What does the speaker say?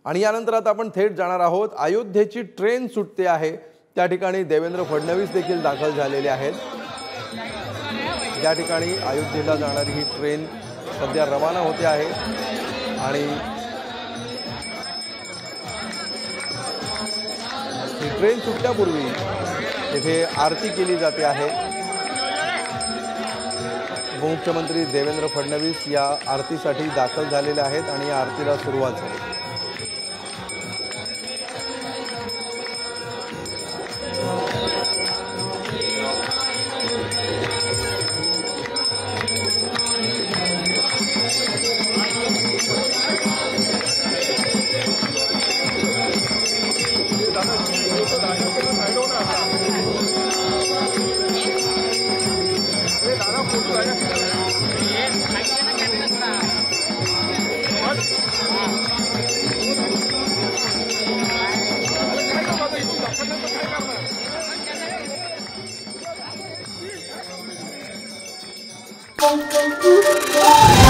आणि यानंतर आता आपण थेट जाणार आहोत अयोध्येची ट्रेन सुटते आहे त्या ठिकाणी देवेंद्र फडणवीस देखील दाखल झालेले आहेत। त्या ठिकाणी अयोध्येला जाणारी ही ट्रेन सध्या रवाना होते आहे आणि ही ट्रेन सुटण्यापूर्वी येथे आरती केली जाते आहे। उपमुख्यमंत्री देवेंद्र फडणवीस या आरतीसाठी दाखल झालेले आहेत आणि या आरतीला सुरुवात झाली। Thank you.